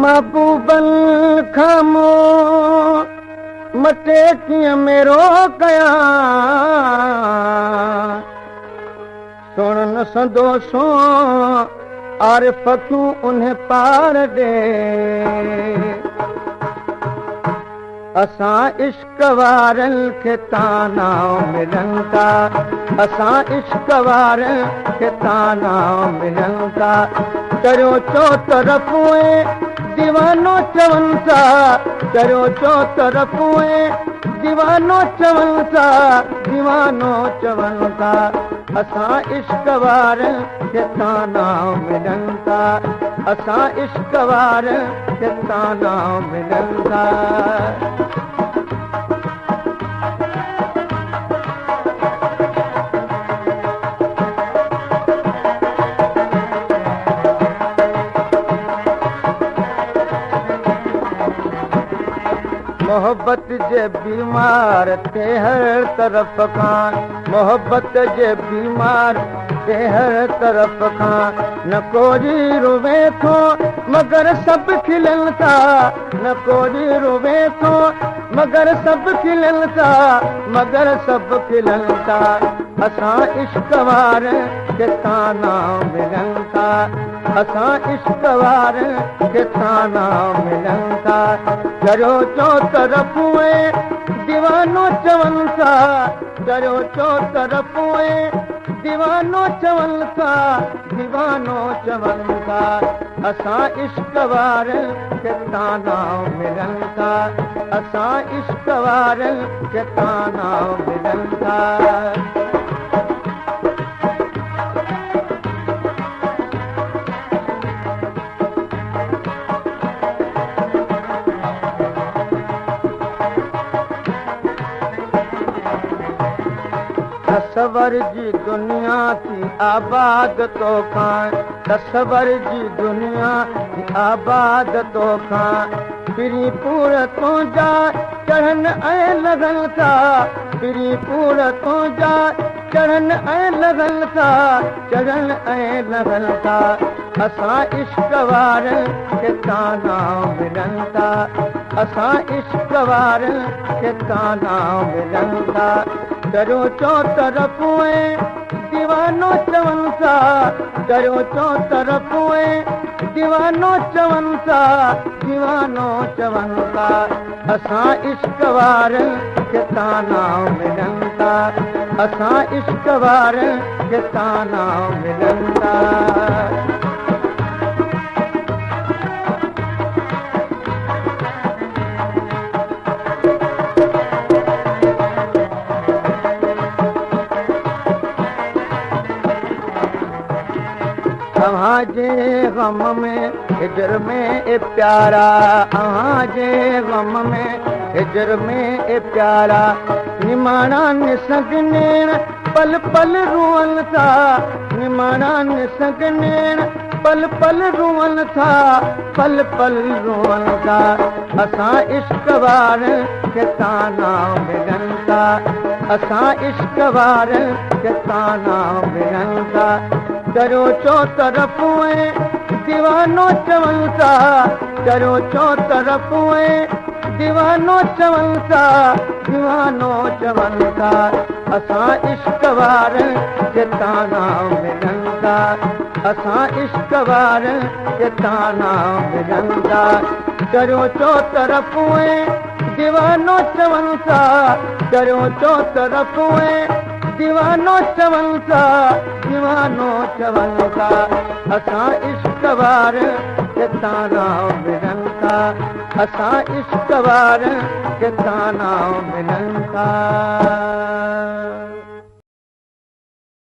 महबूबन खामो मटे कीअं मेरो कया सुण न संदोसो आरिफ़ क्यों उन्हें पार दे असां इश्क वारनि खे ताना मिलनि था असां इश्क वारनि खे ताना मिलनि था चरियो चो तरफ़ दीवानो चवनि था चरियो चो तरफ़ दीवानो चवनि था दीवानो चवनि था असां इश्क वारनि खे ताना मिलनि था असां इश्क वारनि खे ताना मिलनि था मोहब्बत जे बीमार ते हर तरफ़ खां मोहब्बत जे बीमार ते हर तरफ़ खां न कोई रुवे थो मगर सभु खिलनि था न कोई रुवे थो मगर सभु खिलनि था मगर सभु खिलनि था असां इश्क वारनि खे ताना मिलनि था असां इश्क वारनि खे ताना मिलनि था चरियो चो तरफ़ दीवानो चवनि था चरियो चो तरफ़ दीवानो चवनि था दीवानो चवनि था असां इश्क वारनि खे ताना मिलनि था असां इश्क वारनि खे ताना मिलनि था तस्वर जी दुनिया थी आबाद तो खां तस्वर जी दुनिया थी आबाद तो खां पिरी पूर तो जा चढ़न ऐं लॻनि था पिरी पूर तो जा चढ़न ऐं लॻनि था चढ़न ऐं लॻनि था असां इश्क वारनि खे ताना मिलनि था असां इश्क वारनि खे ताना मिलनि था चरियो चो तरफ़ दीवानो चवनि था चरियो चो तरफ़ दीवानो चवनि था दीवानो चवनि था असां इश्क वारनि खे ताना मिलनि था असां इश्क वारनि खे ताना मिलनि था अव्हांजे ग़म में हिजर में ए प्यारा अव्हांजे ग़म में हिजर में ए प्यारा निमाणा निसगनेण पल पल रुअनि था निमाणा निसगनेण पल पल रुअनि था पल पल रुअनि था असां इश्क वारनि खे ताना मिलनि था असां इश्क वारनि खे ताना मिलनि था चरियो चो तरफ़ दीवानो चवनि था चरियो चो तरफ़ दीवानो चवनि था दीवानो चवनि था असां इश्क वारनि खे ताना मिलनि था असां इश्क वारनि खे ताना मिलनि था चरियो चो तरफ़ दीवानो चवनि था चरियो चो तरफ़ दीवानो चवनि था दीवानो चवनि था असां इश्क वारनि खे ताना मिलनि था असां इश्क वारनि खे ताना मिलनि था